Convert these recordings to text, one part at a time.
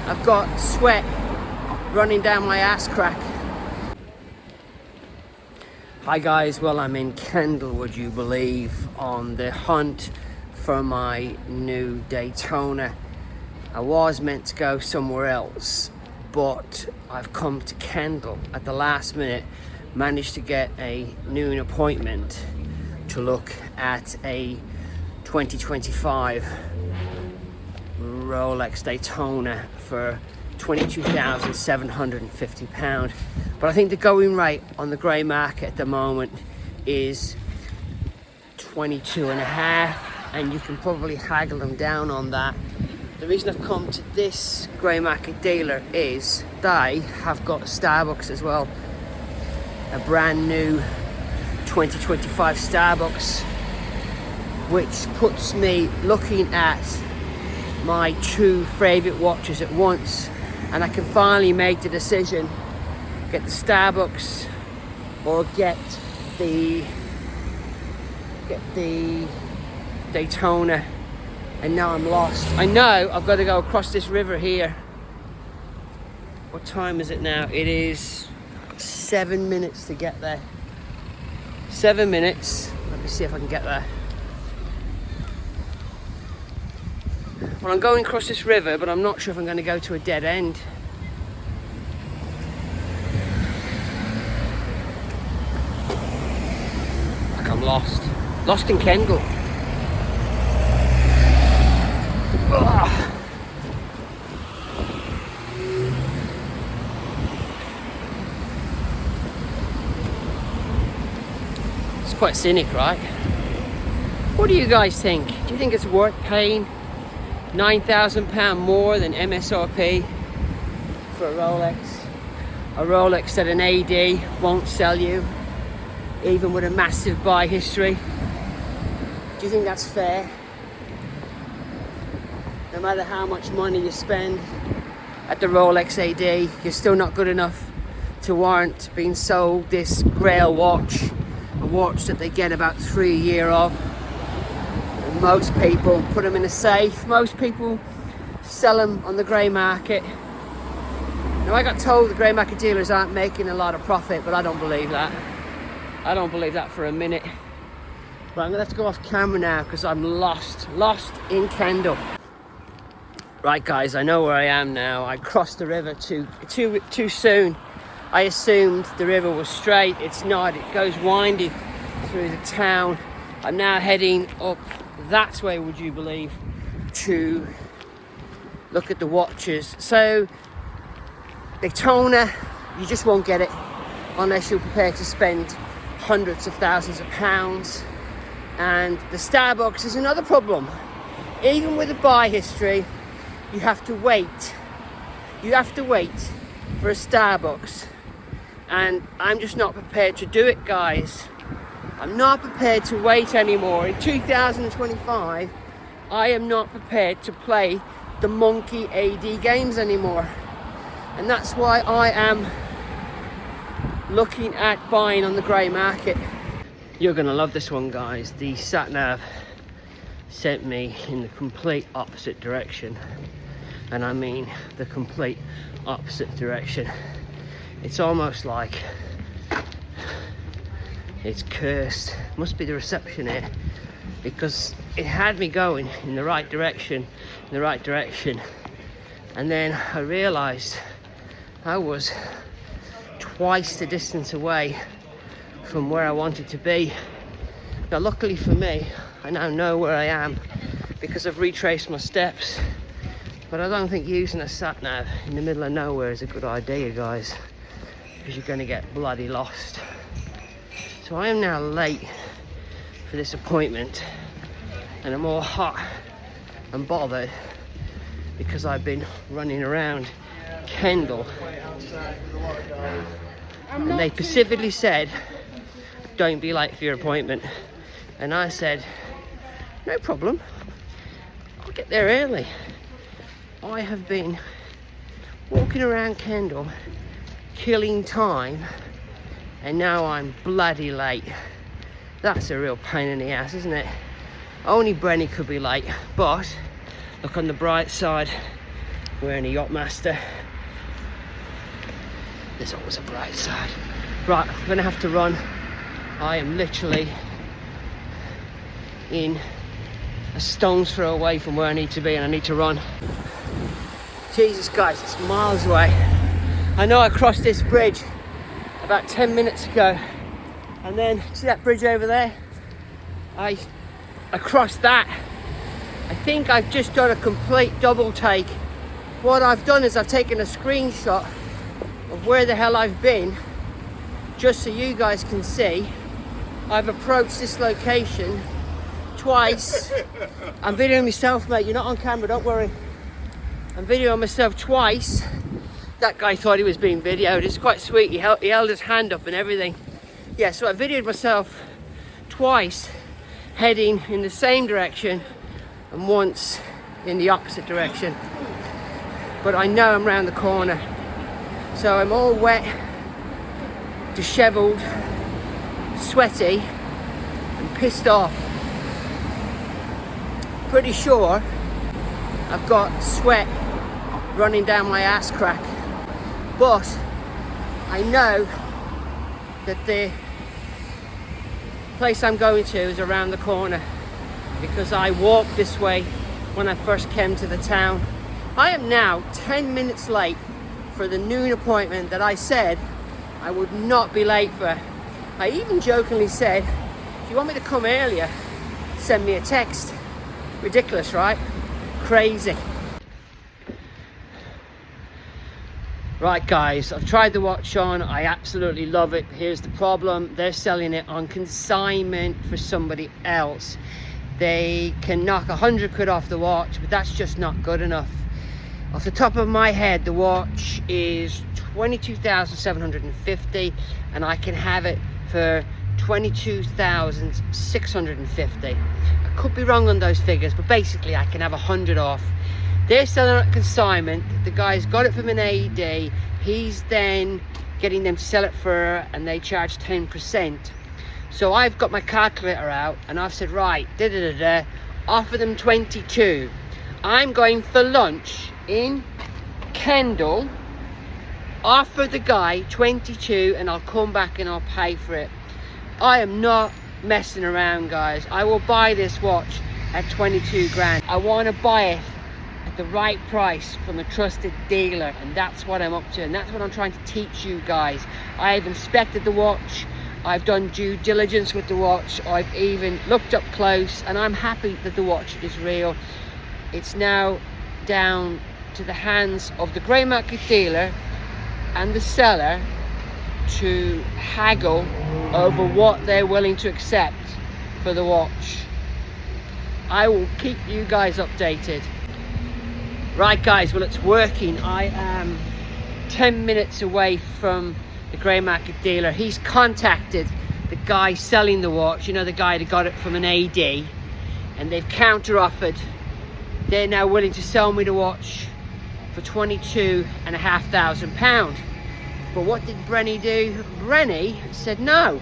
I've got sweat running down my ass crack. Hi guys, well I'm in Kendal, would you believe, on the hunt for my new Daytona. I was meant to go somewhere else, but I've come to Kendal at the last minute, managed to get a noon appointment to look at a 2025 Rolex Daytona for £22,750. But I think the going rate on the grey market at the moment is 22 and a half, and you can probably haggle them down on that. The reason I've come to this grey market dealer is they have got Starbucks as well, a brand new 2025 Starbucks, which puts me looking at my two favourite watches at once, and I can finally make the decision, get the Starbucks or get the Daytona. And now I'm lost. I know I've got to go across this river here. What time is it now? It is 7 minutes to get there. 7 minutes. Let me see if I can get there. Well, I'm going across this river, but I'm not sure if I'm going to go to a dead end. Like I'm lost. Lost in Kendal. Ugh. It's quite scenic, right? What do you guys think? Do you think it's worth paying £9,000 more than MSRP for a Rolex? A Rolex that an AD won't sell you, even with a massive buy history. Do you think that's fair? No matter how much money you spend at the Rolex AD, you're still not good enough to warrant being sold this Grail watch, a watch that they get about 3 years of. And most people put them in a safe. Most people sell them on the grey market. Now, I got told the grey market dealers aren't making a lot of profit, but I don't believe that. I don't believe that for a minute. But I'm gonna have to go off camera now because I'm lost in Kendal. Right guys, I know where I am now. I crossed the river too soon. I assumed the river was straight. It's not. It goes windy through the town. I'm now heading up that way, would you believe, to look at the watches. So Daytona, you just won't get it unless you're prepared to spend hundreds of thousands of pounds. And the Starbucks is another problem. Even with a buy history, you have to wait. You have to wait for a Starbucks. And I'm just not prepared to do it, guys. I'm not prepared to wait anymore. In 2025, I am not prepared to play the monkey AD games anymore. And that's why I am looking at buying on the grey market. You're gonna love this one, guys. The sat-nav sent me in the complete opposite direction. And I mean the complete opposite direction. It's almost like it's cursed. Must be the reception here, because it had me going in the right direction, and then I realized I was twice the distance away from where I wanted to be. Now luckily for me, I now know where I am because I've retraced my steps. But I don't think using a sat-nav in the middle of nowhere is a good idea, guys, because you're going to get bloody lost. So I am now late for this appointment, and I'm all hot and bothered because I've been running around Kendal, and they specifically said, don't be late for your appointment. And I said, no problem, I'll get there early. I have been walking around Kendal, killing time, and now I'm bloody late. That's a real pain in the ass, isn't it? Only Brenny could be late, but look, on the bright side, wearing a Yachtmaster. There's always a bright side. Right, I'm gonna have to run. I am literally in a stone's throw away from where I need to be, and I need to run. Jesus guys, it's miles away. I know I crossed this bridge about 10 minutes ago, and then see that bridge over there? I crossed that. I think I've just done a complete double take. What I've done is I've taken a screenshot of where the hell I've been, just so you guys can see. I've approached this location twice. I'm videoing myself, mate. You're not on camera, don't worry. I'm videoing myself twice. That guy thought he was being videoed. It's quite sweet. He held his hand up and everything. Yeah, so I videoed myself twice, heading in the same direction and once in the opposite direction. But I know I'm round the corner. So I'm all wet, disheveled, sweaty, and pissed off. Pretty sure I've got sweat running down my ass crack. But I know that the place I'm going to is around the corner, because I walked this way when I first came to the town. I am now 10 minutes late for the noon appointment that I said I would not be late for. I even jokingly said, if you want me to come earlier, send me a text. Ridiculous, right? Crazy. Right guys, I've tried the watch on. I absolutely love it. Here's the problem. They're selling it on consignment for somebody else. They can knock 100 quid off the watch, but that's just not good enough. Off the top of my head, the watch is 22,750, and I can have it for 22,650. I could be wrong on those figures, but basically I can have 100 off. They're selling it at consignment. The guy's got it from an AED. He's then getting them to sell it for, and they charge 10%. So I've got my calculator out and I've said, right, offer them 22. I'm going for lunch in Kendal. Offer the guy 22 and I'll come back and I'll pay for it. I am not messing around, guys. I will buy this watch at 22 grand. I want to buy it at the right price from a trusted dealer, and that's what I'm up to, and that's what I'm trying to teach you guys. I've inspected the watch, I've done due diligence with the watch, I've even looked up close, and I'm happy that the watch is real. It's now down to the hands of the grey market dealer and the seller to haggle over what they're willing to accept for the watch. I will keep you guys updated. Right guys, well, it's working. I am 10 minutes away from the grey market dealer. He's contacted the guy selling the watch, you know, the guy that got it from an AD, and they've counter offered. They're now willing to sell me the watch for £22,500. But what did Brenny do? Brenny said, no,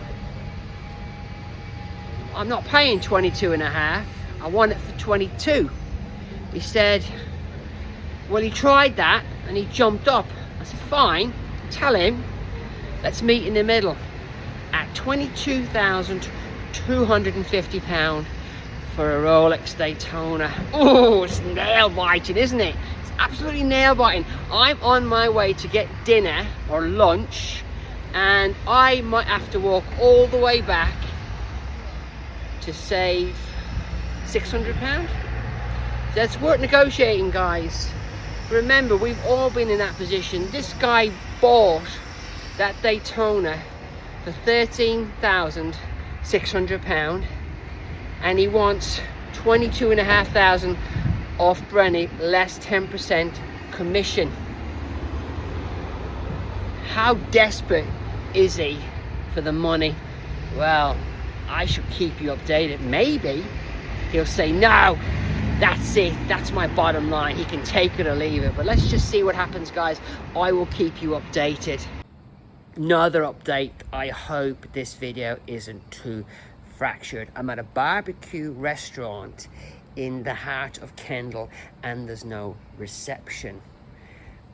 I'm not paying 22.5. I want it for 22. He said, well, he tried that and he jumped up. I said, fine, tell him, let's meet in the middle at £22,250 for a Rolex Daytona. Oh, it's nail biting, isn't it? It's absolutely nail biting. I'm on my way to get dinner or lunch, and I might have to walk all the way back to save £600. So it's worth negotiating, guys. Remember, we've all been in that position. This guy bought that Daytona for £13,600, and he wants 22,500 off Brenny, less 10% commission. How desperate is he for the money? Well, I should keep you updated. Maybe he'll say, no, that's it, that's my bottom line. He can take it or leave it. But let's just see what happens, guys. I will keep you updated. Another update. I hope this video isn't too fractured. I'm at a barbecue restaurant in the heart of Kendal, and there's no reception.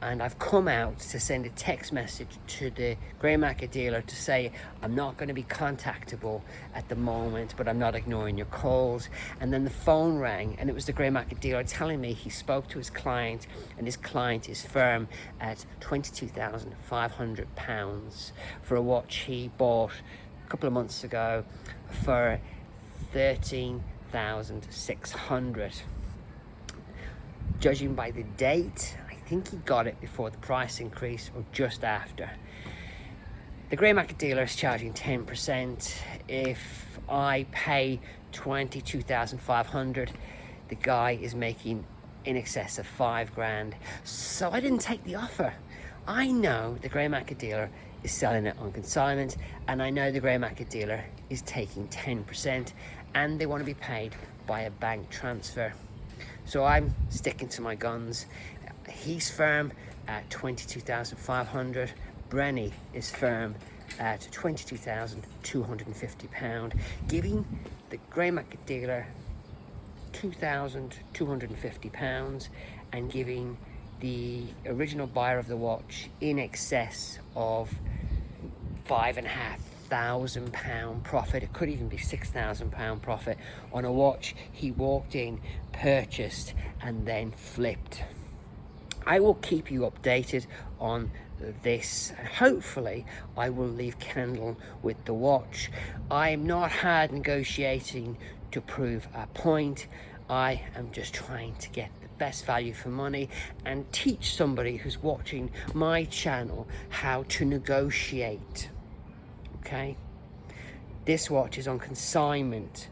And I've come out to send a text message to the grey market dealer to say I'm not going to be contactable at the moment, but I'm not ignoring your calls. And then the phone rang, and it was the grey market dealer telling me he spoke to his client, and his client is firm at £22,500 for a watch he bought a couple of months ago for £13,600. Judging by the date, I think he got it before the price increase or just after. The grey market dealer is charging 10%. If I pay £22,500, the guy is making in excess of £5,000. So I didn't take the offer. I know the grey market dealer is selling it on consignment, and I know the grey market dealer is taking 10%, and they want to be paid by a bank transfer. So I'm sticking to my guns. He's firm at £22,500. Brenny is firm at £22,250, giving the grey market dealer £2,250 and giving the original buyer of the watch in excess of £5,500 profit. It could even be £6,000 profit on a watch he walked in, purchased, and then flipped. I will keep you updated on this, and hopefully I will leave Kendal with the watch. I am not hard negotiating to prove a point. I am just trying to get the best value for money and teach somebody who's watching my channel how to negotiate. Okay, this watch is on consignment.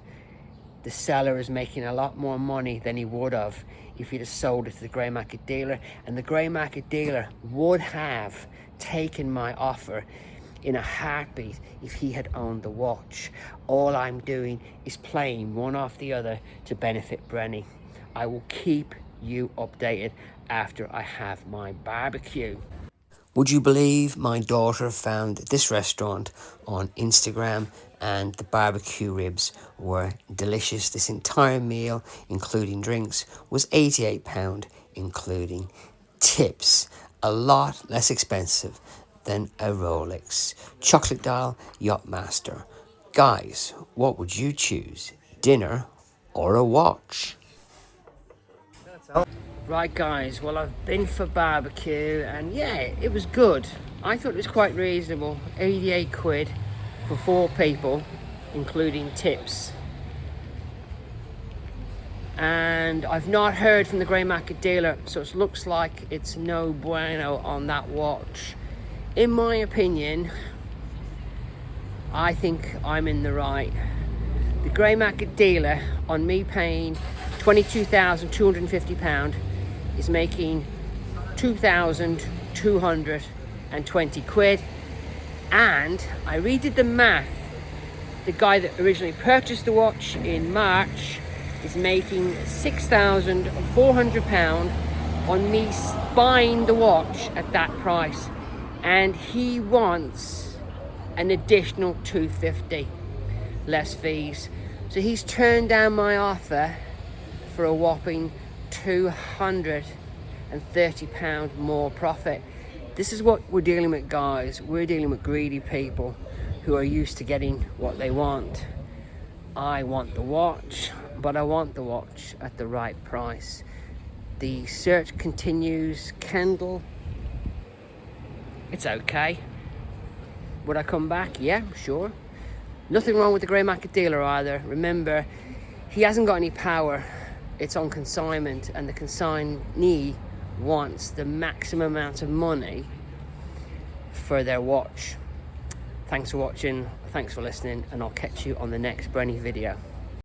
The seller is making a lot more money than he would have if he'd have sold it to the grey market dealer, and the grey market dealer would have taken my offer in a heartbeat if he had owned the watch. All I'm doing is playing one off the other to benefit Brenny. I will keep you updated after I have my barbecue. Would you believe my daughter found this restaurant on Instagram, and the barbecue ribs were delicious. This entire meal, including drinks, was £88, including tips. A lot less expensive than a Rolex. Chocolate dial Yachtmaster. Guys, what would you choose? Dinner or a watch? Right guys, well, I've been for barbecue, and yeah, it was good. I thought it was quite reasonable. 88 quid for 4 people, including tips. And I've not heard from the grey market dealer, so it looks like it's no bueno on that watch. In my opinion, I think I'm in the right. The grey market dealer, on me paying £22,250, is making 2,220 quid. And I redid the math. The guy that originally purchased the watch in March is making £6,400 on me buying the watch at that price, and he wants an additional £250 less fees. So he's turned down my offer for a whopping £230 more profit. This is what we're dealing with, guys. We're dealing with greedy people who are used to getting what they want. I want the watch, but I want the watch at the right price. The search continues. Kendal, it's okay. Would I come back? Yeah, sure. Nothing wrong with the grey market dealer either. Remember, he hasn't got any power. It's on consignment, and the consignee wants the maximum amount of money for their watch. Thanks for watching, thanks for listening, and I'll catch you on the next Brenny video.